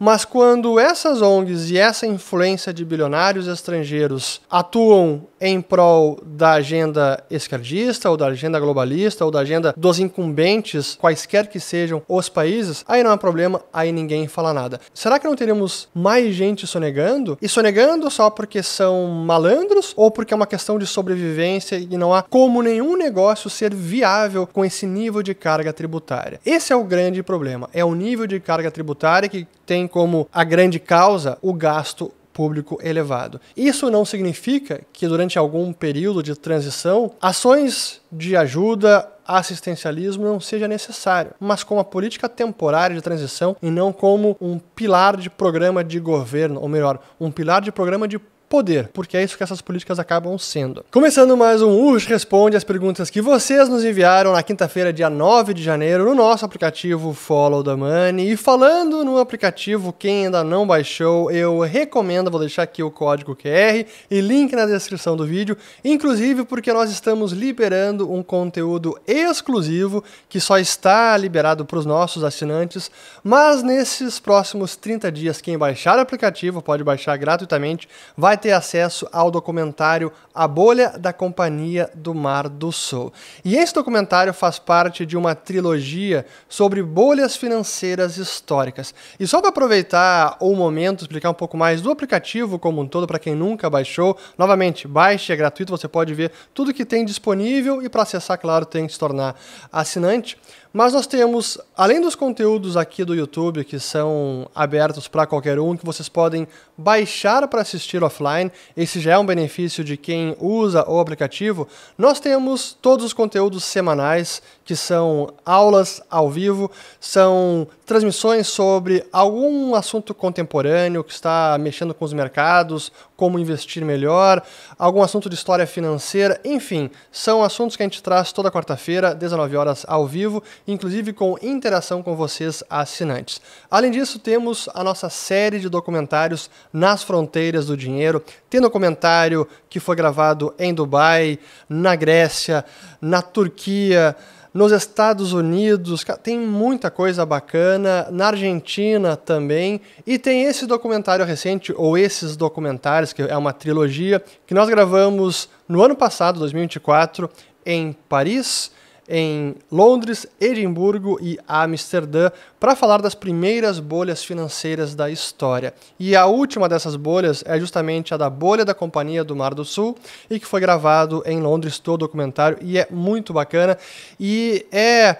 Mas quando essas ONGs e essa influência de bilionários estrangeiros atuam em prol da agenda esquerdista, ou da agenda globalista, ou da agenda dos incumbentes, quaisquer que sejam os países, aí não é problema, aí ninguém fala nada. Será que não teríamos mais gente sonegando? E sonegando só porque são malandros, ou porque é uma questão de sobrevivência e não há como nenhum negócio ser viável com esse nível de carga tributária? Esse é o grande problema, é o nível de carga tributária que tem como a grande causa o gasto público elevado. Isso não significa que durante algum período de transição, ações de ajuda, assistencialismo não seja necessário, mas como a política temporária de transição e não como um pilar de programa de governo, ou melhor, um pilar de programa de poder, porque é isso que essas políticas acabam sendo. Começando mais um UJ Responde as perguntas que vocês nos enviaram na quinta-feira, dia 9 de janeiro, no nosso aplicativo Follow the Money. E falando no aplicativo, quem ainda não baixou, eu recomendo, vou deixar aqui o código QR e link na descrição do vídeo, inclusive porque nós estamos liberando um conteúdo exclusivo que só está liberado para os nossos assinantes, mas nesses próximos 30 dias, quem baixar o aplicativo, pode baixar gratuitamente, vai ter acesso ao documentário A Bolha da Companhia do Mar do Sul. E esse documentário faz parte de uma trilogia sobre bolhas financeiras históricas. E só para aproveitar o momento, explicar um pouco mais do aplicativo como um todo, para quem nunca baixou, novamente, baixe, é gratuito, você pode ver tudo que tem disponível e para acessar, claro, tem que se tornar assinante. Mas nós temos, além dos conteúdos aqui do YouTube, que são abertos para qualquer um, que vocês podem baixar para assistir offline, esse já é um benefício de quem usa o aplicativo, nós temos todos os conteúdos semanais, que são aulas ao vivo, são transmissões sobre algum assunto contemporâneo que está mexendo com os mercados, como investir melhor, algum assunto de história financeira, enfim, são assuntos que a gente traz toda quarta-feira, 19 horas ao vivo, inclusive com interação com vocês assinantes. Além disso, temos a nossa série de documentários Nas Fronteiras do Dinheiro. Tem documentário que foi gravado em Dubai, na Grécia, na Turquia, nos Estados Unidos, tem muita coisa bacana, na Argentina também, e tem esse documentário recente, ou esses documentários, que é uma trilogia, que nós gravamos no ano passado, 2024, em Paris, em Londres, Edimburgo e Amsterdã, para falar das primeiras bolhas financeiras da história. E a última dessas bolhas é justamente a da bolha da Companhia do Mar do Sul, e que foi gravado em Londres, todo o documentário, e é muito bacana. E é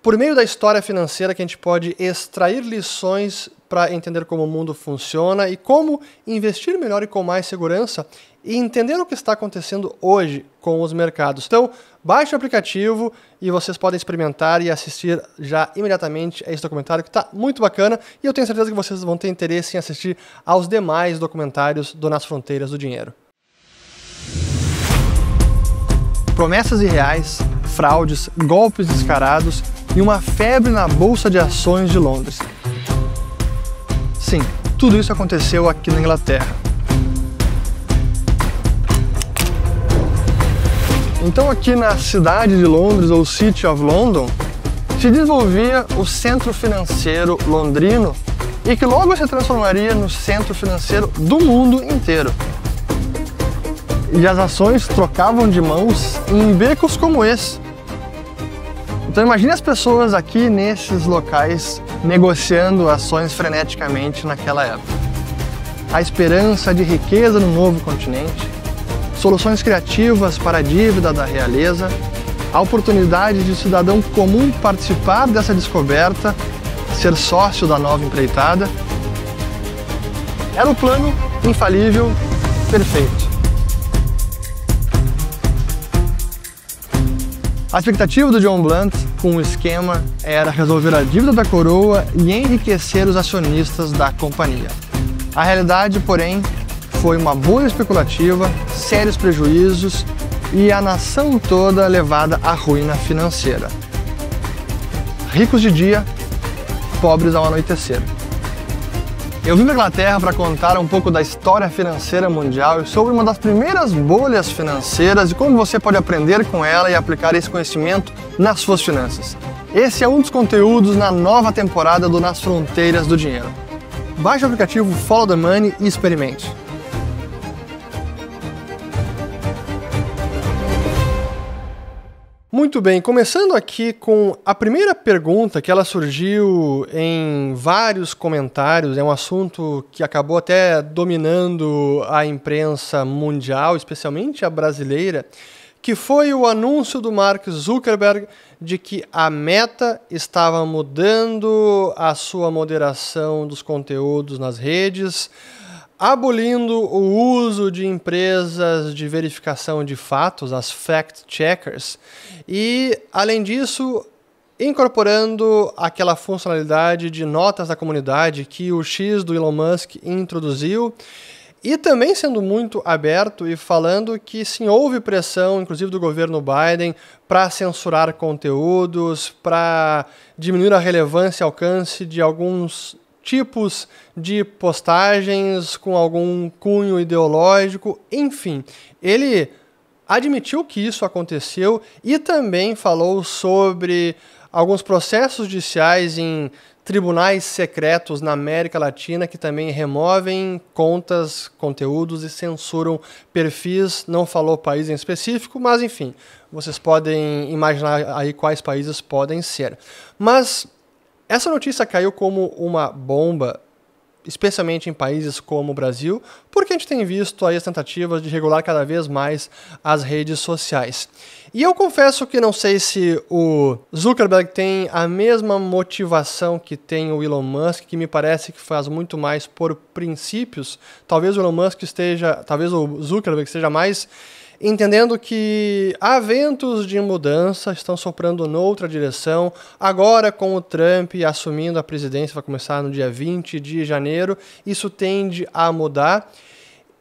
por meio da história financeira que a gente pode extrair lições para entender como o mundo funciona e como investir melhor e com mais segurança e entender o que está acontecendo hoje com os mercados. Então, baixe o aplicativo e vocês podem experimentar e assistir já imediatamente a esse documentário que está muito bacana e eu tenho certeza que vocês vão ter interesse em assistir aos demais documentários do Nas Fronteiras do Dinheiro. Promessas irreais, fraudes, golpes descarados e uma febre na Bolsa de Ações de Londres. Sim, tudo isso aconteceu aqui na Inglaterra. Então aqui na cidade de Londres, ou City of London, se desenvolvia o centro financeiro londrino e que logo se transformaria no centro financeiro do mundo inteiro. E as ações trocavam de mãos em becos como esse. Então imagine as pessoas aqui nesses locais negociando ações freneticamente naquela época. A esperança de riqueza no novo continente, soluções criativas para a dívida da realeza, a oportunidade de cidadão comum participar dessa descoberta, ser sócio da nova empreitada. Era o plano infalível, perfeito. A expectativa do John Blunt com o esquema era resolver a dívida da coroa e enriquecer os acionistas da companhia. A realidade, porém, foi uma bolha especulativa, sérios prejuízos e a nação toda levada à ruína financeira. Ricos de dia, pobres ao anoitecer. Eu vim para a Inglaterra para contar um pouco da história financeira mundial e sobre uma das primeiras bolhas financeiras e como você pode aprender com ela e aplicar esse conhecimento nas suas finanças. Esse é um dos conteúdos na nova temporada do Nas Fronteiras do Dinheiro. Baixe o aplicativo Follow the Money e experimente. Muito bem, começando aqui com a primeira pergunta, que ela surgiu em vários comentários, é um assunto que acabou até dominando a imprensa mundial, especialmente a brasileira, que foi o anúncio do Mark Zuckerberg de que a Meta estava mudando a sua moderação dos conteúdos nas redes, abolindo o uso de empresas de verificação de fatos, as fact-checkers, e, além disso, incorporando aquela funcionalidade de notas da comunidade que o X do Elon Musk introduziu, e também sendo muito aberto e falando que sim, houve pressão, inclusive do governo Biden, para censurar conteúdos, para diminuir a relevância e alcance de alguns tipos de postagens com algum cunho ideológico, enfim. Ele admitiu que isso aconteceu e também falou sobre alguns processos judiciais em tribunais secretos na América Latina que também removem contas, conteúdos e censuram perfis. Não falou país em específico, mas enfim, vocês podem imaginar aí quais países podem ser. Mas essa notícia caiu como uma bomba, especialmente em países como o Brasil, porque a gente tem visto aí as tentativas de regular cada vez mais as redes sociais. E eu confesso que não sei se o Zuckerberg tem a mesma motivação que tem o Elon Musk, que me parece que faz muito mais por princípios. Talvez o Zuckerberg esteja mais entendendo que há ventos de mudança estão soprando noutra direção. Agora, com o Trump assumindo a presidência, vai começar no dia 20 de janeiro, isso tende a mudar.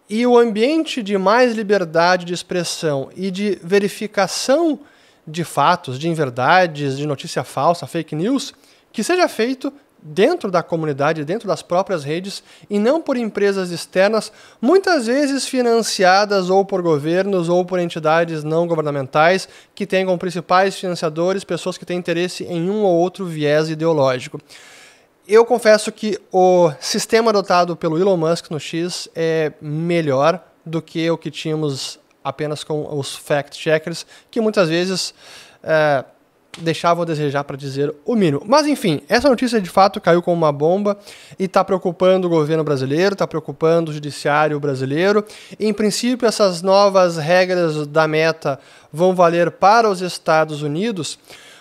E o ambiente de mais liberdade de expressão e de verificação de fatos, de inverdades, de notícia falsa, fake news, que seja feito dentro da comunidade, dentro das próprias redes, e não por empresas externas, muitas vezes financiadas ou por governos ou por entidades não governamentais, que têm como principais financiadores pessoas que têm interesse em um ou outro viés ideológico. Eu confesso que o sistema adotado pelo Elon Musk no X é melhor do que o que tínhamos apenas com os fact-checkers, que muitas vezes deixavam a desejar, para dizer o mínimo. Mas enfim, essa notícia de fato caiu como uma bomba e está preocupando o governo brasileiro, está preocupando o judiciário brasileiro. Em princípio, essas novas regras da Meta vão valer para os Estados Unidos,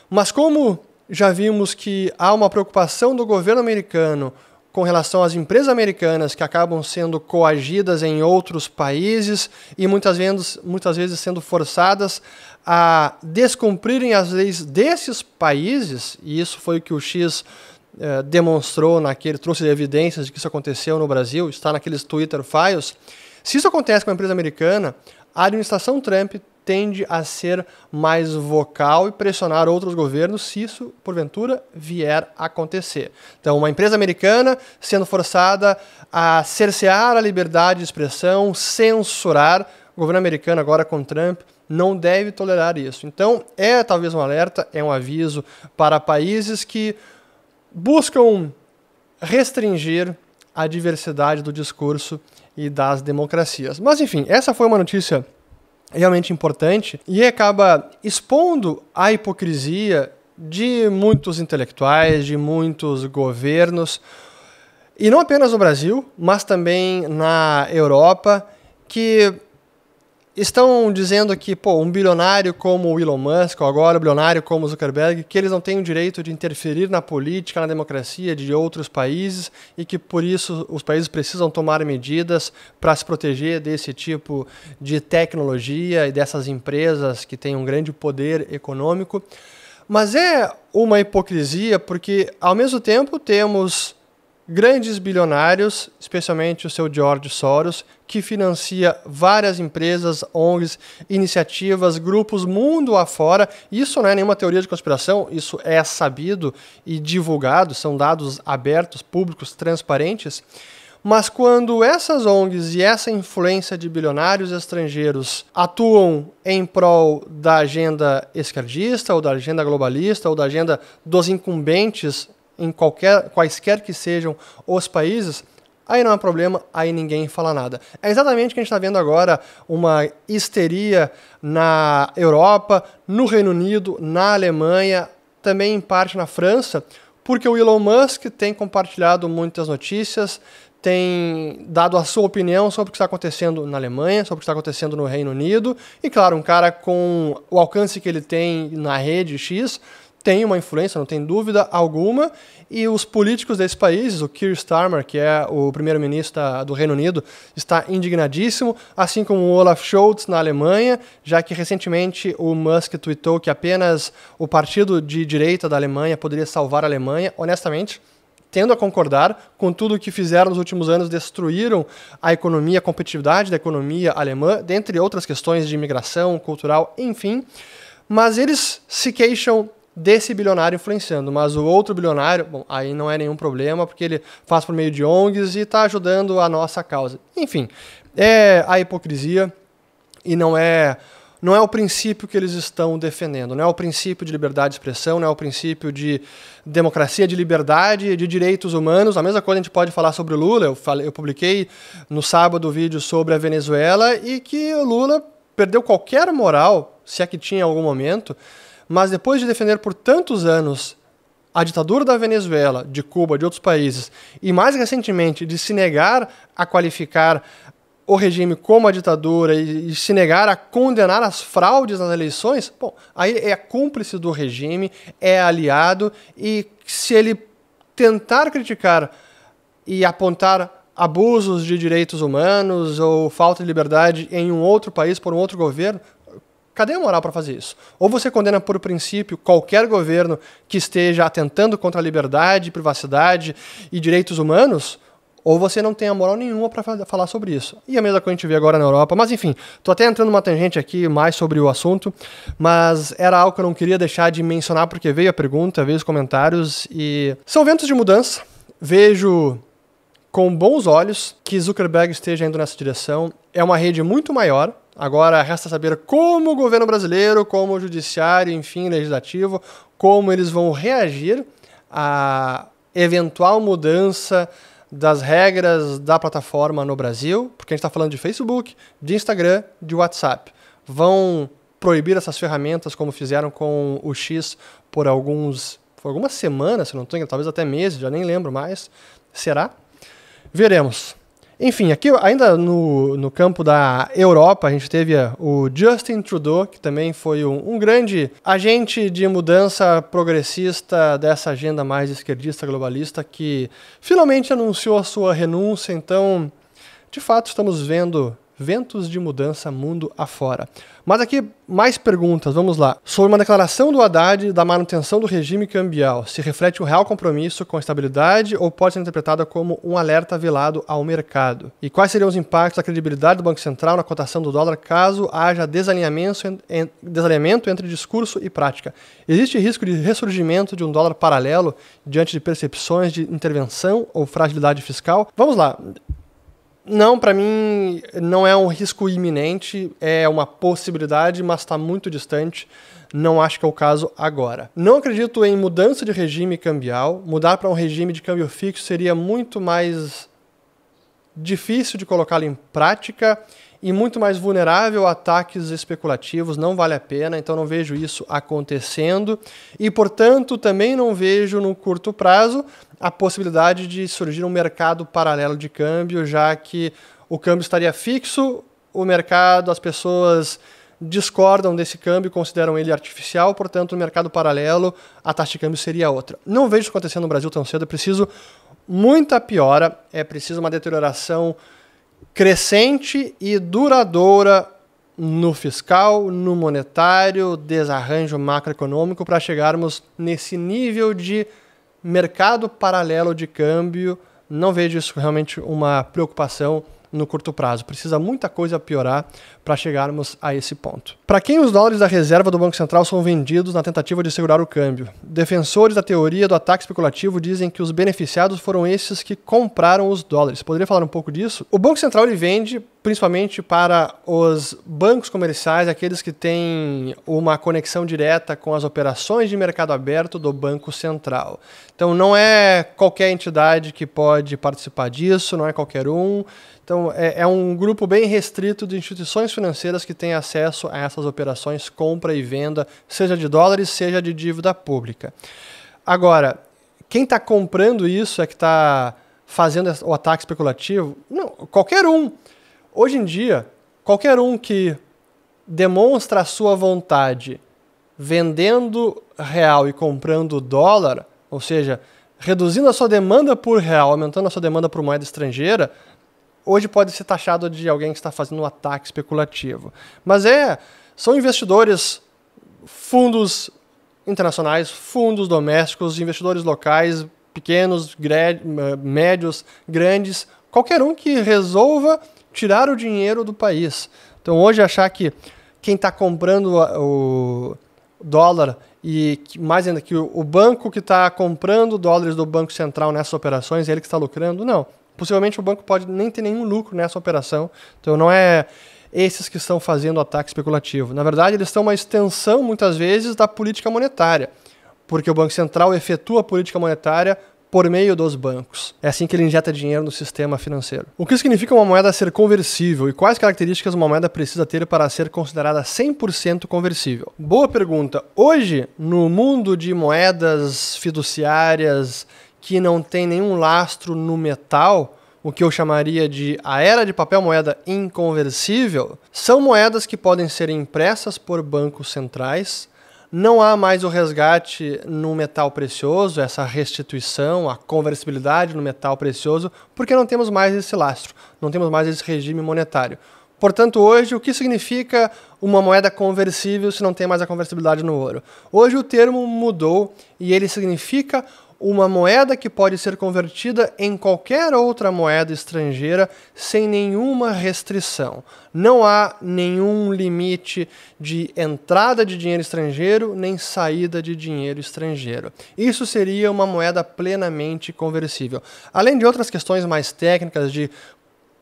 mas como já vimos que há uma preocupação do governo americano com relação às empresas americanas que acabam sendo coagidas em outros países e muitas vezes sendo forçadas a descumprirem as leis desses países, e isso foi o que o X demonstrou trouxe evidências de que isso aconteceu no Brasil, está naqueles Twitter Files. Se isso acontece com a empresa americana, a administração Trump tende a ser mais vocal e pressionar outros governos se isso, porventura, vier a acontecer. Então, uma empresa americana sendo forçada a cercear a liberdade de expressão, censurar, o governo americano agora com Trump não deve tolerar isso. Então, é talvez um alerta, é um aviso para países que buscam restringir a diversidade do discurso e das democracias. Mas, enfim, essa foi uma notícia realmente importante e acaba expondo a hipocrisia de muitos intelectuais, de muitos governos, e não apenas no Brasil, mas também na Europa, que estão dizendo que um bilionário como o Elon Musk, ou agora um bilionário como o Zuckerberg, que eles não têm o direito de interferir na política, na democracia de outros países e que, por isso, os países precisam tomar medidas para se proteger desse tipo de tecnologia e dessas empresas que têm um grande poder econômico. Mas é uma hipocrisia porque, ao mesmo tempo, temos grandes bilionários, especialmente o seu George Soros, que financia várias empresas, ONGs, iniciativas, grupos mundo afora. Isso não é nenhuma teoria de conspiração, isso é sabido e divulgado, são dados abertos, públicos, transparentes. Mas quando essas ONGs e essa influência de bilionários estrangeiros atuam em prol da agenda esquerdista, ou da agenda globalista, ou da agenda dos incumbentes em quaisquer que sejam os países, aí não é problema, aí ninguém fala nada. É exatamente o que a gente está vendo agora, uma histeria na Europa, no Reino Unido, na Alemanha, também em parte na França, porque o Elon Musk tem compartilhado muitas notícias, tem dado a sua opinião sobre o que está acontecendo na Alemanha, sobre o que está acontecendo no Reino Unido, e claro, um cara com o alcance que ele tem na rede X tem uma influência, não tem dúvida alguma, e os políticos desses países, o Keir Starmer, que é o primeiro-ministro do Reino Unido, está indignadíssimo, assim como o Olaf Scholz na Alemanha, já que recentemente o Musk tweetou que apenas o partido de direita da Alemanha poderia salvar a Alemanha. Honestamente, tendo a concordar com tudo o que fizeram nos últimos anos, destruíram a economia, a competitividade da economia alemã, dentre outras questões de imigração, cultural, enfim, mas eles se queixam desse bilionário influenciando, mas o outro bilionário, bom, aí não é nenhum problema, porque ele faz por meio de ONGs e está ajudando a nossa causa. Enfim, é a hipocrisia e não é o princípio que eles estão defendendo, não é o princípio de liberdade de expressão, não é o princípio de democracia, de liberdade, de direitos humanos. A mesma coisa a gente pode falar sobre o Lula. Eu publiquei no sábado o vídeo sobre a Venezuela e que o Lula perdeu qualquer moral, se é que tinha em algum momento, mas depois de defender por tantos anos a ditadura da Venezuela, de Cuba, de outros países, e mais recentemente de se negar a qualificar o regime como a ditadura e se negar a condenar as fraudes nas eleições, bom, aí é cúmplice do regime, é aliado, e se ele tentar criticar e apontar abusos de direitos humanos ou falta de liberdade em um outro país por um outro governo, cadê a moral para fazer isso? Ou você condena por princípio qualquer governo que esteja atentando contra a liberdade, privacidade e direitos humanos, ou você não tem a moral nenhuma para falar sobre isso. E a mesma coisa a gente vê agora na Europa. Mas enfim, estou até entrando numa tangente aqui mais sobre o assunto, mas era algo que eu não queria deixar de mencionar porque veio a pergunta, veio os comentários e são ventos de mudança. Vejo com bons olhos que Zuckerberg esteja indo nessa direção. É uma rede muito maior. Agora resta saber como o governo brasileiro, como o judiciário, enfim, legislativo, como eles vão reagir à eventual mudança das regras da plataforma no Brasil, porque a gente está falando de Facebook, de Instagram, de WhatsApp. Vão proibir essas ferramentas como fizeram com o X por algumas semanas, se não estou enganado, talvez até meses, já nem lembro mais. Será? Veremos. Enfim, aqui ainda no campo da Europa, a gente teve o Justin Trudeau, que também foi um grande agente de mudança progressista dessa agenda mais esquerdista globalista, que finalmente anunciou a sua renúncia. Então, de fato, estamos vendo ventos de mudança mundo afora. Mas aqui, mais perguntas, vamos lá. Sobre uma declaração do Haddad da manutenção do regime cambial, se reflete um real compromisso com a estabilidade ou pode ser interpretada como um alerta velado ao mercado? E quais seriam os impactos da credibilidade do Banco Central na cotação do dólar caso haja desalinhamento entre discurso e prática? Existe risco de ressurgimento de um dólar paralelo diante de percepções de intervenção ou fragilidade fiscal? Vamos lá. Não, para mim não é um risco iminente, é uma possibilidade, mas está muito distante. Não acho que é o caso agora. Não acredito em mudança de regime cambial. Mudar para um regime de câmbio fixo seria muito mais difícil de colocá-lo em prática e muito mais vulnerável a ataques especulativos. Não vale a pena, então não vejo isso acontecendo. E, portanto, também não vejo no curto prazo a possibilidade de surgir um mercado paralelo de câmbio, já que o câmbio estaria fixo, o mercado, as pessoas discordam desse câmbio, consideram ele artificial, portanto, no mercado paralelo, a taxa de câmbio seria outra. Não vejo isso acontecendo no Brasil tão cedo, é preciso muita piora, é preciso uma deterioração crescente e duradoura no fiscal, no monetário, desarranjo macroeconômico para chegarmos nesse nível de mercado paralelo de câmbio. Não vejo isso realmente uma preocupação no curto prazo. Precisa muita coisa piorar para chegarmos a esse ponto. Para quem os dólares da reserva do Banco Central são vendidos na tentativa de segurar o câmbio? Defensores da teoria do ataque especulativo dizem que os beneficiados foram esses que compraram os dólares. Poderia falar um pouco disso? O Banco Central ele vende principalmente para os bancos comerciais, aqueles que têm uma conexão direta com as operações de mercado aberto do Banco Central. Então não é qualquer entidade que pode participar disso, não é qualquer um. Então é um grupo bem restrito de instituições financeiras que têm acesso a essas operações compra e venda, seja de dólares, seja de dívida pública. Agora, quem está comprando isso é que está fazendo o ataque especulativo? Não, qualquer um. Hoje em dia, qualquer um que demonstra a sua vontade vendendo real e comprando dólar, ou seja, reduzindo a sua demanda por real, aumentando a sua demanda por moeda estrangeira, hoje pode ser taxado de alguém que está fazendo um ataque especulativo. Mas são investidores, fundos internacionais, fundos domésticos, investidores locais, pequenos, médios, grandes, qualquer um que resolva tirar o dinheiro do país. Então hoje achar que quem está comprando o dólar e mais ainda que o banco que está comprando dólares do Banco Central nessas operações, ele que está lucrando, não. Possivelmente o banco pode nem ter nenhum lucro nessa operação. Então não é esses que estão fazendo o ataque especulativo. Na verdade, eles são uma extensão, muitas vezes, da política monetária, porque o Banco Central efetua a política monetária por meio dos bancos. É assim que ele injeta dinheiro no sistema financeiro. O que significa uma moeda ser conversível e quais características uma moeda precisa ter para ser considerada 100% conversível? Boa pergunta. Hoje, no mundo de moedas fiduciárias que não tem nenhum lastro no metal, o que eu chamaria de a era de papel moeda inconversível, são moedas que podem ser impressas por bancos centrais. Não há mais o resgate no metal precioso, essa restituição, a conversibilidade no metal precioso, porque não temos mais esse lastro, não temos mais esse regime monetário. Portanto, hoje, o que significa uma moeda conversível se não tem mais a conversibilidade no ouro? Hoje o termo mudou e ele significa uma moeda que pode ser convertida em qualquer outra moeda estrangeira sem nenhuma restrição. Não há nenhum limite de entrada de dinheiro estrangeiro nem saída de dinheiro estrangeiro. Isso seria uma moeda plenamente conversível. Além de outras questões mais técnicas de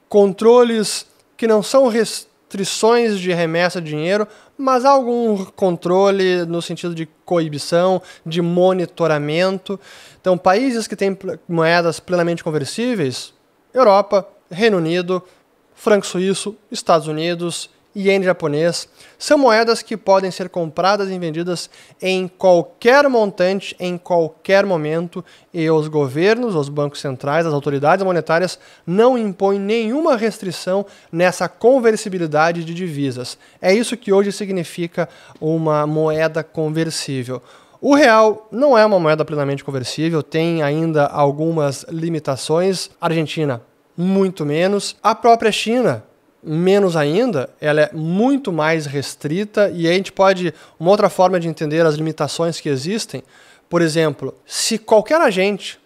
controles que não são restrições de remessa de dinheiro, mas há algum controle no sentido de coibição, de monitoramento. Então, países que têm moedas plenamente conversíveis, Europa, Reino Unido, franco suíço, Estados Unidos, iene japonês, são moedas que podem ser compradas e vendidas em qualquer montante, em qualquer momento, e os governos, os bancos centrais, as autoridades monetárias não impõem nenhuma restrição nessa conversibilidade de divisas. É isso que hoje significa uma moeda conversível. O real não é uma moeda plenamente conversível, tem ainda algumas limitações. A Argentina, muito menos. A própria China, menos ainda, ela é muito mais restrita e aí a gente pode, uma outra forma de entender as limitações que existem, por exemplo, se qualquer agente,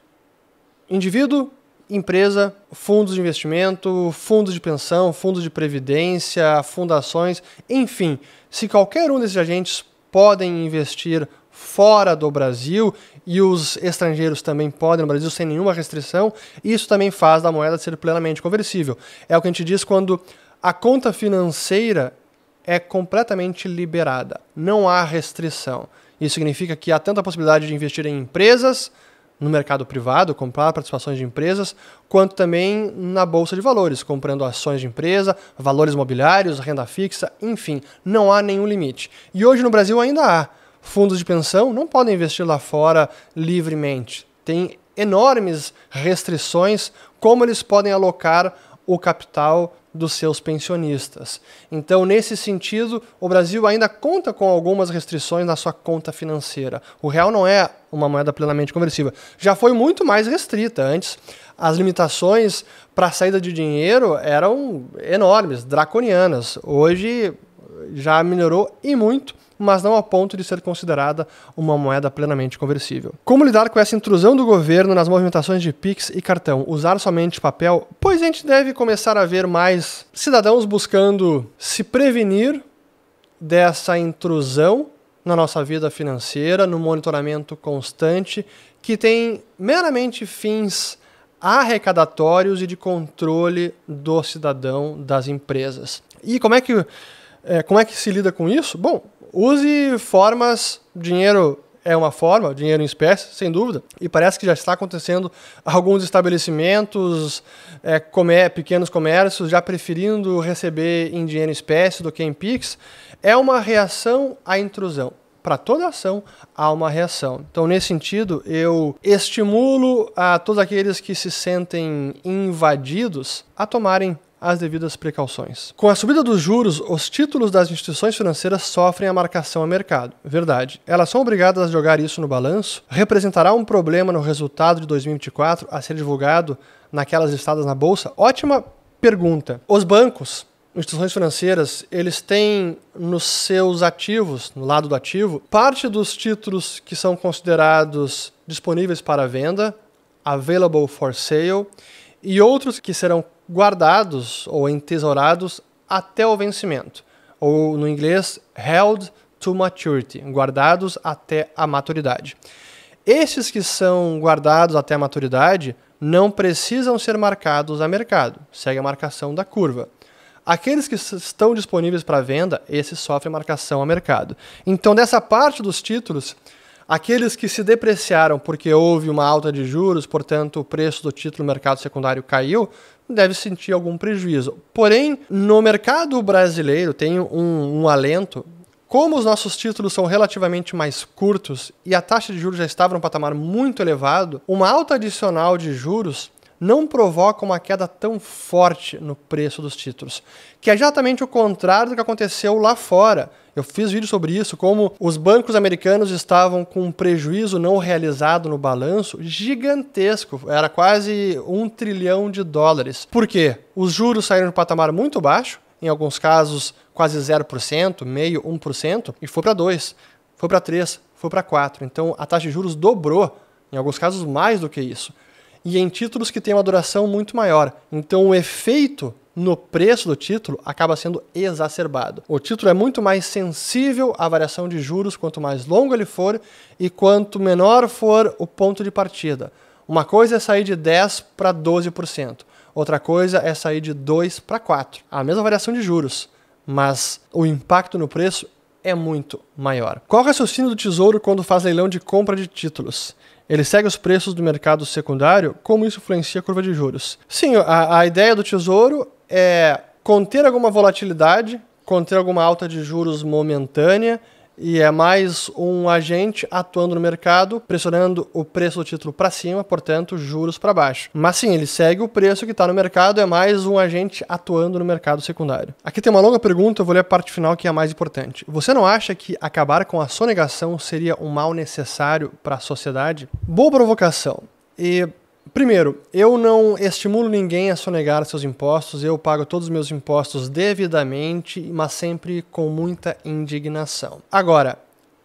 indivíduo, empresa, fundos de investimento, fundos de pensão, fundos de previdência, fundações, enfim, se qualquer um desses agentes podem investir fora do Brasil e os estrangeiros também podem no Brasil sem nenhuma restrição, isso também faz da moeda ser plenamente conversível. É o que a gente diz quando a conta financeira é completamente liberada, não há restrição. Isso significa que há tanta possibilidade de investir em empresas, no mercado privado, comprar participações de empresas, quanto também na Bolsa de Valores, comprando ações de empresa, valores mobiliários, renda fixa, enfim, não há nenhum limite. E hoje no Brasil ainda há. Fundos de pensão não podem investir lá fora livremente. Tem enormes restrições como eles podem alocar o capital dos seus pensionistas. Então, nesse sentido, o Brasil ainda conta com algumas restrições na sua conta financeira. O real não é uma moeda plenamente conversível. Já foi muito mais restrita. Antes, as limitações para a saída de dinheiro eram enormes, draconianas. Hoje, já melhorou e muito, mas não a ponto de ser considerada uma moeda plenamente conversível. Como lidar com essa intrusão do governo nas movimentações de Pix e cartão? Usar somente papel? Pois a gente deve começar a ver mais cidadãos buscando se prevenir dessa intrusão na nossa vida financeira, no monitoramento constante, que tem meramente fins arrecadatórios e de controle do cidadão, das empresas. E como é que se lida com isso? Bom, use formas, dinheiro é uma forma, dinheiro em espécie, sem dúvida, e parece que já está acontecendo alguns estabelecimentos, pequenos comércios, já preferindo receber em dinheiro em espécie do que em Pix. É uma reação à intrusão. Para toda ação, há uma reação. Então, nesse sentido, eu estimulo a todos aqueles que se sentem invadidos a tomarem as devidas precauções. Com a subida dos juros, os títulos das instituições financeiras sofrem a marcação a mercado. Verdade. Elas são obrigadas a jogar isso no balanço? Representará um problema no resultado de 2024 a ser divulgado naquelas listadas na Bolsa? Ótima pergunta. Os bancos, instituições financeiras, eles têm nos seus ativos, no lado do ativo, parte dos títulos que são considerados disponíveis para venda, available for sale, e outros que serão guardados ou entesourados até o vencimento, ou no inglês, held to maturity, guardados até a maturidade. Esses que são guardados até a maturidade não precisam ser marcados a mercado, segue a marcação da curva. Aqueles que estão disponíveis para venda, esses sofrem marcação a mercado. Então, dessa parte dos títulos, aqueles que se depreciaram porque houve uma alta de juros, portanto o preço do título no mercado secundário caiu, deve sentir algum prejuízo. Porém, no mercado brasileiro tem um alento. Como os nossos títulos são relativamente mais curtos e a taxa de juros já estava num patamar muito elevado, uma alta adicional de juros não provoca uma queda tão forte no preço dos títulos, que é exatamente o contrário do que aconteceu lá fora. Eu fiz vídeo sobre isso, como os bancos americanos estavam com um prejuízo não realizado no balanço gigantesco, era quase $1 trilhão. Por quê? Os juros saíram de um patamar muito baixo, em alguns casos quase 0%, meio, 1%, e foi para 2%, foi para 3%, foi para 4%. Então a taxa de juros dobrou, em alguns casos mais do que isso. E em títulos que têm uma duração muito maior. Então o efeito no preço do título acaba sendo exacerbado. O título é muito mais sensível à variação de juros quanto mais longo ele for e quanto menor for o ponto de partida. Uma coisa é sair de 10% para 12%. Outra coisa é sair de 2% para 4%. A mesma variação de juros, mas o impacto no preço é muito maior. Qual é o raciocínio do Tesouro quando faz leilão de compra de títulos? Ele segue os preços do mercado secundário? Como isso influencia a curva de juros? Sim, a ideia do Tesouro é conter alguma volatilidade, conter alguma alta de juros momentânea, e é mais um agente atuando no mercado, pressionando o preço do título para cima, portanto, juros para baixo. Mas sim, ele segue o preço que está no mercado, é mais um agente atuando no mercado secundário. Aqui tem uma longa pergunta, eu vou ler a parte final que é a mais importante. Você não acha que acabar com a sonegação seria um mal necessário para a sociedade? Boa provocação. Primeiro, eu não estimulo ninguém a sonegar seus impostos, eu pago todos os meus impostos devidamente, mas sempre com muita indignação. Agora,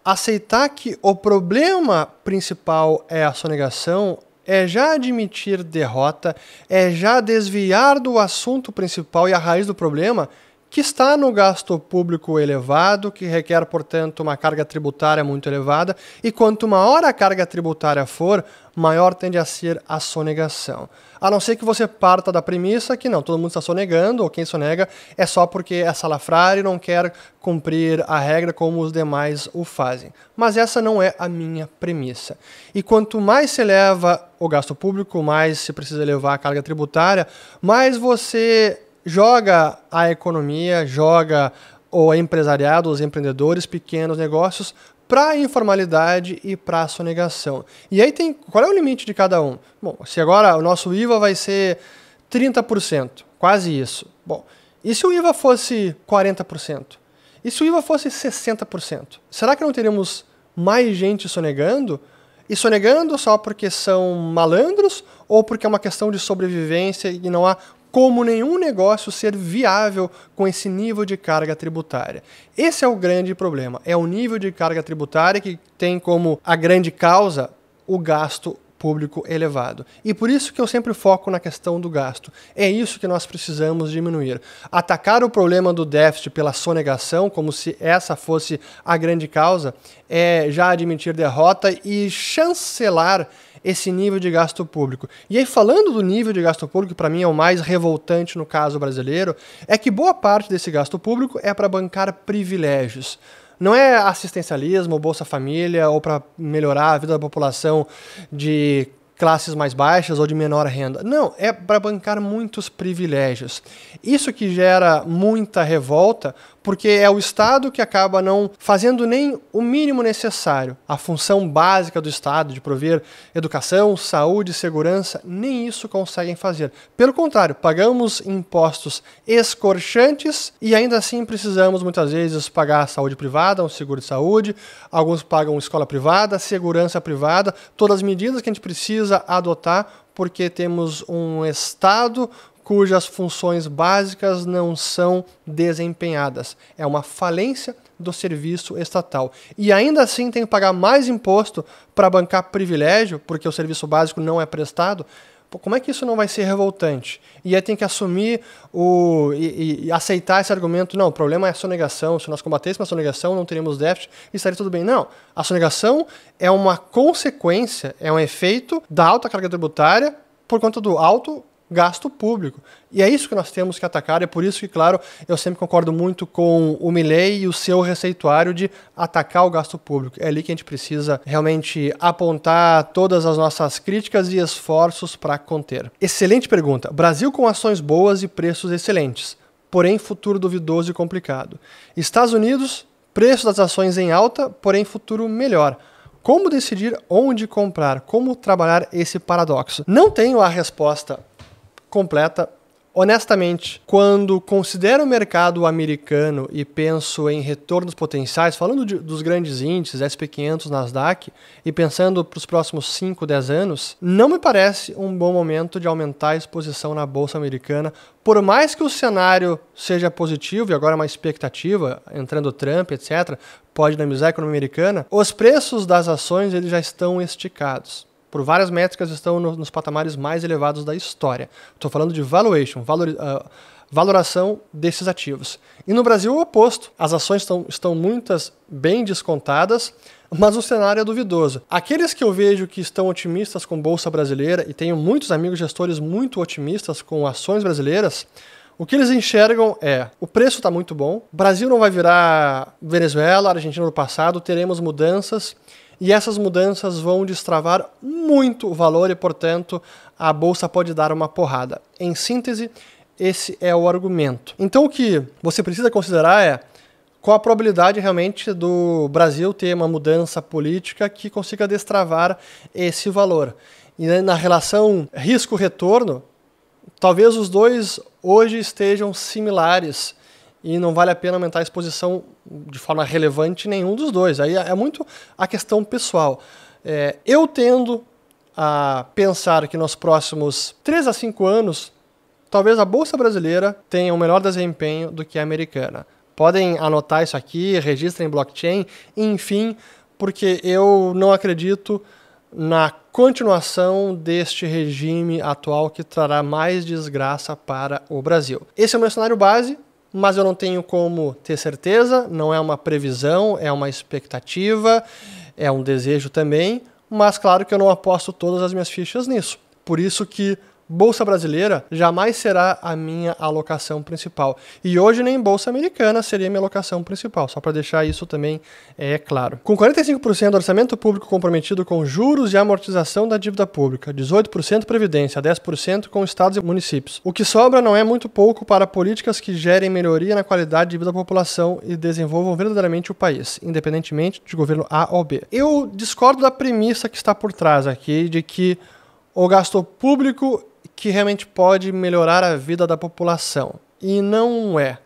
aceitar que o problema principal é a sonegação é já admitir derrota, é já desviar do assunto principal e a raiz do problema, que está no gasto público elevado, que requer, portanto, uma carga tributária muito elevada, e quanto maior a carga tributária for, maior tende a ser a sonegação. A não ser que você parta da premissa que não, todo mundo está sonegando, ou quem sonega é só porque é salafrário e não quer cumprir a regra como os demais o fazem. Mas essa não é a minha premissa. E quanto mais se eleva o gasto público, mais se precisa elevar a carga tributária, mais você joga a economia, joga o empresariado, os empreendedores, pequenos negócios para a informalidade e para a sonegação. E aí qual é o limite de cada um? Bom, se agora o nosso IVA vai ser 30%, quase isso. Bom, e se o IVA fosse 40%? E se o IVA fosse 60%? Será que não teríamos mais gente sonegando? E sonegando só porque são malandros ou porque é uma questão de sobrevivência e não há como nenhum negócio ser viável com esse nível de carga tributária? Esse é o grande problema, é o nível de carga tributária que tem como a grande causa o gasto público elevado. E por isso que eu sempre foco na questão do gasto. É isso que nós precisamos diminuir. Atacar o problema do déficit pela sonegação, como se essa fosse a grande causa, é já admitir derrota e chancelar esse nível de gasto público. E aí, falando do nível de gasto público, que para mim é o mais revoltante no caso brasileiro, é que boa parte desse gasto público é para bancar privilégios. Não é assistencialismo, Bolsa Família, ou para melhorar a vida da população de classes mais baixas ou de menor renda. Não, é para bancar muitos privilégios. Isso que gera muita revolta, porque é o Estado que acaba não fazendo nem o mínimo necessário. A função básica do Estado de prover educação, saúde, segurança, nem isso conseguem fazer. Pelo contrário, pagamos impostos escorchantes e ainda assim precisamos muitas vezes pagar a saúde privada, um seguro de saúde, alguns pagam escola privada, segurança privada, todas as medidas que a gente precisa adotar porque temos um Estado cujas funções básicas não são desempenhadas. É uma falência do serviço estatal. E ainda assim tem que pagar mais imposto para bancar privilégio, porque o serviço básico não é prestado. Pô, como é que isso não vai ser revoltante? E aí tem que assumir e aceitar esse argumento. Não, o problema é a sonegação. Se nós combatêssemos a sonegação, não teríamos déficit e estaria tudo bem. Não, a sonegação é uma consequência, é um efeito da alta carga tributária por conta do alto gasto público. E é isso que nós temos que atacar, é por isso que, claro, eu sempre concordo muito com o Milei e o seu receituário de atacar o gasto público. É ali que a gente precisa realmente apontar todas as nossas críticas e esforços para conter. Excelente pergunta. Brasil com ações boas e preços excelentes, porém futuro duvidoso e complicado. Estados Unidos, preço das ações em alta, porém futuro melhor. Como decidir onde comprar? Como trabalhar esse paradoxo? Não tenho a resposta completa. Honestamente, quando considero o mercado americano e penso em retornos potenciais, falando dos grandes índices, SP500, Nasdaq, e pensando para os próximos 5, 10 anos, não me parece um bom momento de aumentar a exposição na Bolsa Americana, por mais que o cenário seja positivo, e agora uma expectativa, entrando Trump, etc., pode dinamizar a economia americana, os preços das ações eles já estão esticados. Por várias métricas estão nos patamares mais elevados da história. Estou falando de valuation, valoração desses ativos. E no Brasil é o oposto. As ações estão muitas bem descontadas, mas o cenário é duvidoso. Aqueles que eu vejo que estão otimistas com Bolsa Brasileira, e tenho muitos amigos gestores muito otimistas com ações brasileiras, o que eles enxergam é, o preço está muito bom, o Brasil não vai virar Venezuela, Argentina do passado, teremos mudanças, e essas mudanças vão destravar muito o valor e, portanto, a Bolsa pode dar uma porrada. Em síntese, esse é o argumento. Então, o que você precisa considerar é qual a probabilidade realmente do Brasil ter uma mudança política que consiga destravar esse valor. E na relação risco-retorno, talvez os dois hoje estejam similares e não vale a pena aumentar a exposição de forma relevante em nenhum dos dois. Aí é muito a questão pessoal. Eu tendo a pensar que nos próximos 3 a 5 anos, talvez a Bolsa Brasileira tenha um melhor desempenho do que a americana. Podem anotar isso aqui, registrem em blockchain, enfim, porque eu não acredito na continuação deste regime atual que trará mais desgraça para o Brasil. Esse é o meu cenário base, mas eu não tenho como ter certeza, não é uma previsão, é uma expectativa, é um desejo também, mas claro que eu não aposto todas as minhas fichas nisso. Por isso que Bolsa Brasileira jamais será a minha alocação principal. E hoje nem Bolsa Americana seria a minha alocação principal, só para deixar isso também claro. Com 45% do orçamento público comprometido com juros e amortização da dívida pública, 18% Previdência, 10% com estados e municípios. O que sobra não é muito pouco para políticas que gerem melhoria na qualidade de vida da população e desenvolvam verdadeiramente o país, independentemente de governo A ou B. Eu discordo da premissa que está por trás aqui, de que o gasto público que realmente pode melhorar a vida da população. E não é.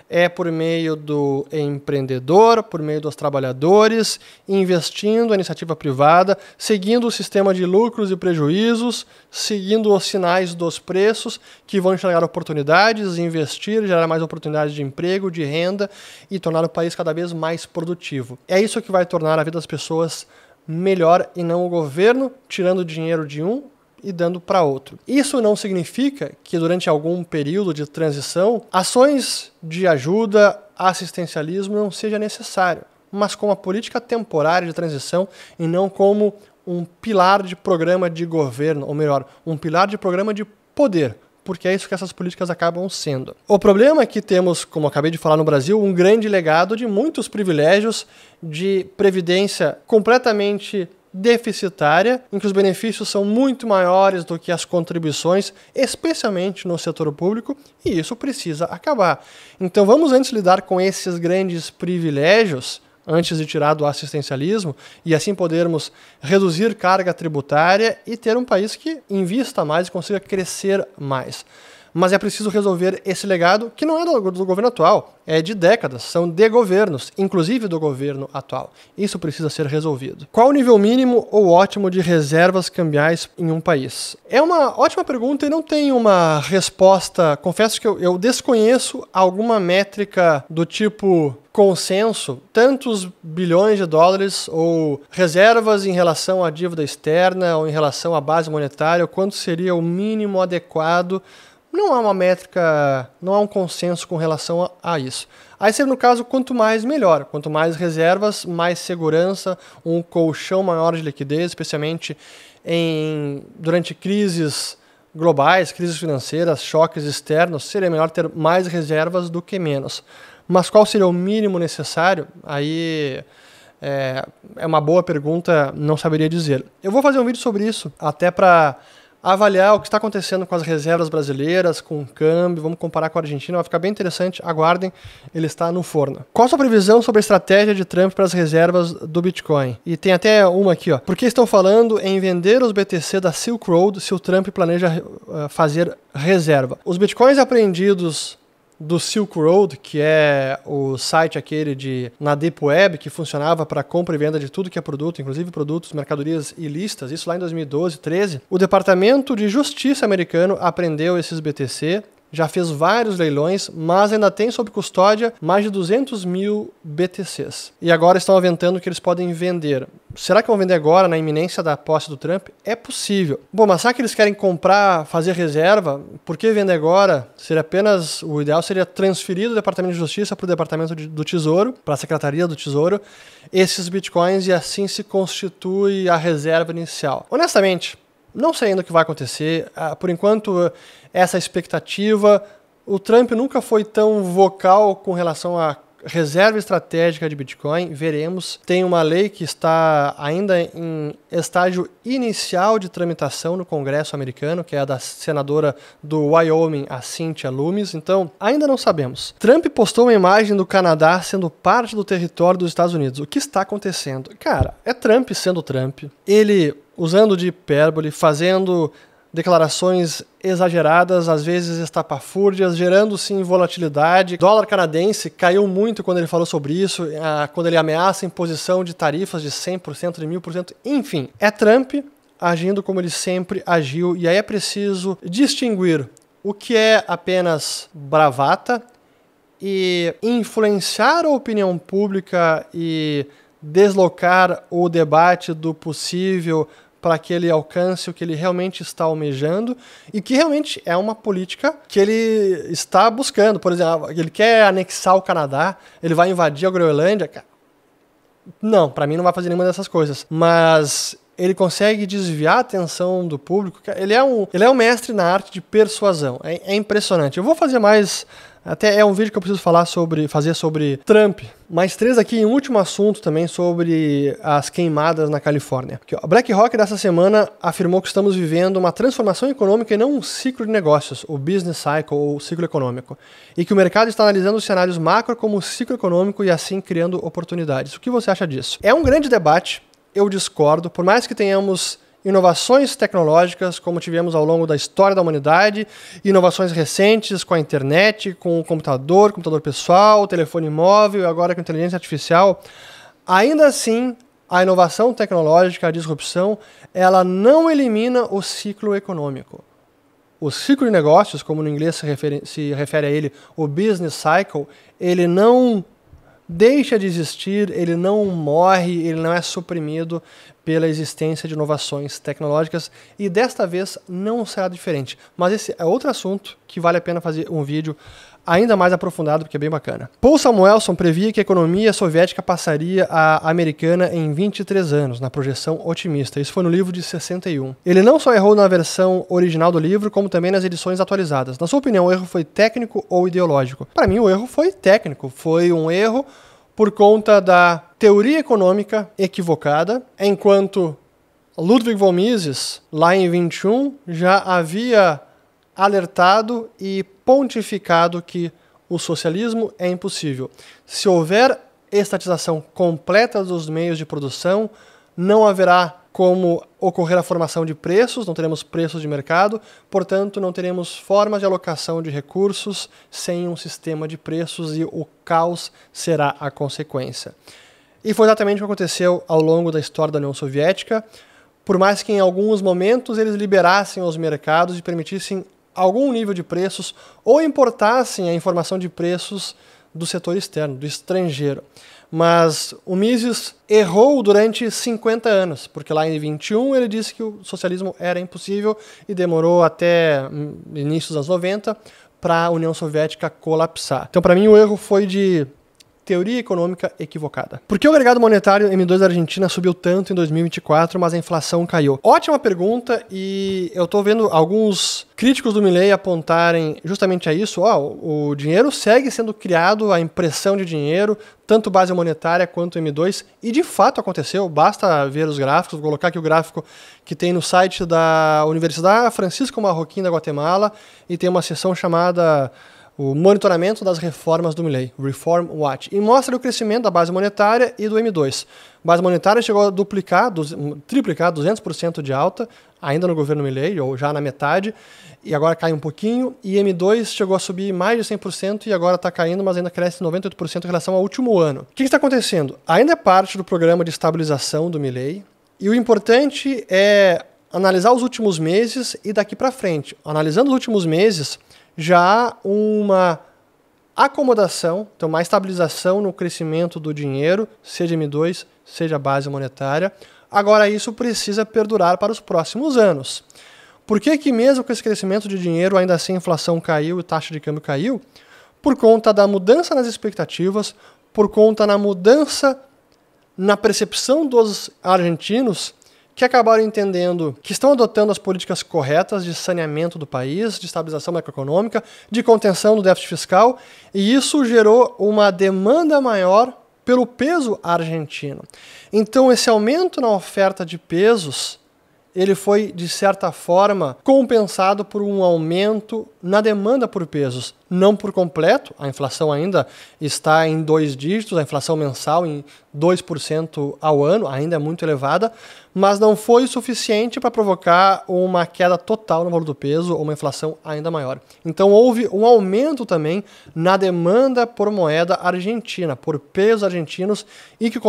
É por meio do empreendedor, por meio dos trabalhadores, investindo a iniciativa privada, seguindo o sistema de lucros e prejuízos, seguindo os sinais dos preços, que vão enxergar oportunidades, investir, gerar mais oportunidades de emprego, de renda e tornar o país cada vez mais produtivo. É isso que vai tornar a vida das pessoas melhor e não o governo tirando dinheiro de um e dando para outro. Isso não significa que durante algum período de transição, ações de ajuda, assistencialismo não seja necessário, mas como uma política temporária de transição e não como um pilar de programa de governo, ou melhor, um pilar de programa de poder, porque é isso que essas políticas acabam sendo. O problema é que temos, como eu acabei de falar no Brasil, um grande legado de muitos privilégios de previdência completamente deficitária, em que os benefícios são muito maiores do que as contribuições, especialmente no setor público, e isso precisa acabar. Então vamos antes lidar com esses grandes privilégios, antes de tirar do assistencialismo, e assim podermos reduzir carga tributária e ter um país que invista mais e consiga crescer mais. Mas é preciso resolver esse legado, que não é do governo atual, é de décadas, são de governos, inclusive do governo atual. Isso precisa ser resolvido. Qual o nível mínimo ou ótimo de reservas cambiais em um país? É uma ótima pergunta e não tem uma resposta. Confesso que eu desconheço alguma métrica do tipo consenso, tantos bilhões de dólares ou reservas em relação à dívida externa ou em relação à base monetária, quanto seria o mínimo adequado. Não há uma métrica, não há um consenso com relação a isso. Aí seria, no caso, quanto mais melhor. Quanto mais reservas, mais segurança, um colchão maior de liquidez, especialmente durante crises globais, crises financeiras, choques externos, seria melhor ter mais reservas do que menos. Mas qual seria o mínimo necessário? Aí é uma boa pergunta, não saberia dizer. Eu vou fazer um vídeo sobre isso, até para avaliar o que está acontecendo com as reservas brasileiras, com o câmbio, vamos comparar com a Argentina, vai ficar bem interessante, aguardem, ele está no forno. Qual a sua previsão sobre a estratégia de Trump para as reservas do Bitcoin? E tem até uma aqui, ó. Por que estão falando em vender os BTC da Silk Road se o Trump planeja fazer reserva? Os Bitcoins apreendidos do Silk Road, que é o site aquele na Deep Web, que funcionava para compra e venda de tudo que é produto, inclusive produtos, mercadorias ilícitas, isso lá em 2012, 13. O Departamento de Justiça americano apreendeu esses BTC, já fez vários leilões, mas ainda tem sob custódia mais de 200 mil BTCs. E agora estão aventando que eles podem vender. Será que vão vender agora, na iminência da posse do Trump? É possível. Bom, mas será que eles querem comprar, fazer reserva? Por que vender agora? O ideal seria transferir do Departamento de Justiça para o Departamento do Tesouro, para a Secretaria do Tesouro, esses bitcoins, e assim se constitui a reserva inicial. Honestamente, não sei ainda o que vai acontecer. Por enquanto, essa expectativa, o Trump nunca foi tão vocal com relação à reserva estratégica de Bitcoin. Veremos. Tem uma lei que está ainda em estágio inicial de tramitação no Congresso americano, que é a da senadora do Wyoming, a Cynthia Lummis. Então, ainda não sabemos. Trump postou uma imagem do Canadá sendo parte do território dos Estados Unidos. O que está acontecendo? Cara, é Trump sendo Trump. Ele usando de hipérbole, fazendo declarações exageradas, às vezes estapafúrdias, gerando sim volatilidade. O dólar canadense caiu muito quando ele falou sobre isso, quando ele ameaça a imposição de tarifas de 100%, de 1000%, enfim. É Trump agindo como ele sempre agiu, e aí é preciso distinguir o que é apenas bravata e influenciar a opinião pública e deslocar o debate do possível para que ele alcance o que ele realmente está almejando e que realmente é uma política que ele está buscando. Por exemplo, ele quer anexar o Canadá, ele vai invadir a Groenlândia. Não, para mim não vai fazer nenhuma dessas coisas. Mas ele consegue desviar a atenção do público. Ele é um mestre na arte de persuasão. É impressionante. Eu vou fazer mais... Até é um vídeo que eu preciso fazer sobre Trump. Mais 3 aqui, um último assunto também sobre as queimadas na Califórnia. Aqui, ó, a BlackRock dessa semana afirmou que estamos vivendo uma transformação econômica e não um ciclo de negócios, o business cycle ou ciclo econômico. E que o mercado está analisando os cenários macro como ciclo econômico e assim criando oportunidades. O que você acha disso? É um grande debate, eu discordo, por mais que tenhamos inovações tecnológicas, como tivemos ao longo da história da humanidade, inovações recentes com a internet, com o computador pessoal, o telefone móvel e agora com a inteligência artificial. Ainda assim, a inovação tecnológica, a disrupção, ela não elimina o ciclo econômico. O ciclo de negócios, como no inglês se refere a ele, o business cycle, ele não deixa de existir, ele não morre, ele não é suprimido pela existência de inovações tecnológicas, e desta vez não será diferente. Mas esse é outro assunto que vale a pena fazer um vídeo ainda mais aprofundado, porque é bem bacana. Paul Samuelson previa que a economia soviética passaria à americana em 23 anos, na projeção otimista. Isso foi no livro de 61. Ele não só errou na versão original do livro, como também nas edições atualizadas. Na sua opinião, o erro foi técnico ou ideológico? Para mim, o erro foi técnico. Foi um erro por conta da teoria econômica equivocada, enquanto Ludwig von Mises, lá em 21, já havia alertado e pontificado que o socialismo é impossível. Se houver estatização completa dos meios de produção, não haverá como ocorrer a formação de preços, não teremos preços de mercado, portanto, não teremos formas de alocação de recursos sem um sistema de preços e o caos será a consequência. E foi exatamente o que aconteceu ao longo da história da União Soviética, por mais que em alguns momentos eles liberassem os mercados e permitissem algum nível de preços ou importassem a informação de preços do setor externo, do estrangeiro. Mas o Mises errou durante 50 anos, porque lá em 21 ele disse que o socialismo era impossível e demorou até início dos anos 90 para a União Soviética colapsar. Então, para mim, o erro foi de teoria econômica equivocada. Por que o agregado monetário M2 da Argentina subiu tanto em 2024, mas a inflação caiu? Ótima pergunta, e eu estou vendo alguns críticos do Milei apontarem justamente a isso. O dinheiro segue sendo criado, a impressão de dinheiro, tanto base monetária quanto M2, e de fato aconteceu, basta ver os gráficos, vou colocar aqui o gráfico que tem no site da Universidade Francisco Marroquín da Guatemala, e tem uma seção chamada o monitoramento das reformas do Milei, Reform Watch, e mostra o crescimento da base monetária e do M2. A base monetária chegou a triplicar 200% de alta, ainda no governo Milei, ou já na metade, e agora cai um pouquinho, e M2 chegou a subir mais de 100% e agora está caindo, mas ainda cresce 98% em relação ao último ano. O que está acontecendo? Ainda é parte do programa de estabilização do Milei, e o importante é analisar os últimos meses e daqui para frente. Analisando os últimos meses, já há uma acomodação, então uma estabilização no crescimento do dinheiro, seja M2, seja base monetária. Agora isso precisa perdurar para os próximos anos. Por que mesmo com esse crescimento de dinheiro, ainda assim a inflação caiu e a taxa de câmbio caiu? Por conta da mudança nas expectativas, por conta da mudança na percepção dos argentinos, que acabaram entendendo que estão adotando as políticas corretas de saneamento do país, de estabilização macroeconômica, de contenção do déficit fiscal, e isso gerou uma demanda maior pelo peso argentino. Então, esse aumento na oferta de pesos, ele foi, de certa forma, compensado por um aumento na demanda por pesos. Não por completo, a inflação ainda está em 2 dígitos, a inflação mensal em 2% ao ano, ainda é muito elevada, mas não foi o suficiente para provocar uma queda total no valor do peso ou uma inflação ainda maior. Então houve um aumento também na demanda por moeda argentina, por pesos argentinos, e que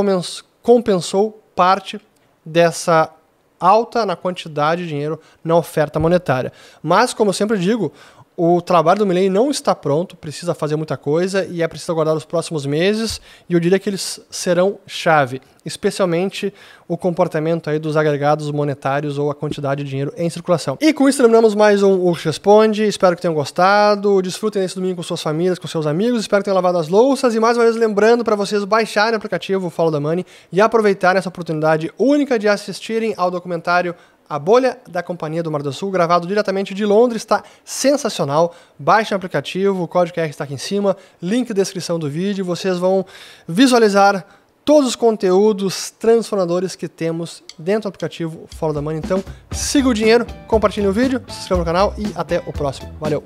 compensou parte dessa alta na quantidade de dinheiro na oferta monetária. Mas, como eu sempre digo, o trabalho do Milei não está pronto, precisa fazer muita coisa e é preciso aguardar os próximos meses, e eu diria que eles serão chave, especialmente o comportamento aí dos agregados monetários ou a quantidade de dinheiro em circulação. E com isso terminamos mais um Urso Responde, espero que tenham gostado, desfrutem esse domingo com suas famílias, com seus amigos, espero que tenham lavado as louças, e mais uma vez lembrando para vocês baixarem o aplicativo Follow the Money e aproveitarem essa oportunidade única de assistirem ao documentário A Bolha da Companhia do Mar do Sul, gravado diretamente de Londres, está sensacional. Baixem o aplicativo, o código QR está aqui em cima, link na descrição do vídeo, vocês vão visualizar todos os conteúdos transformadores que temos dentro do aplicativo Follow the Money. Então, siga o dinheiro, compartilhe o vídeo, se inscreva no canal e até o próximo. Valeu!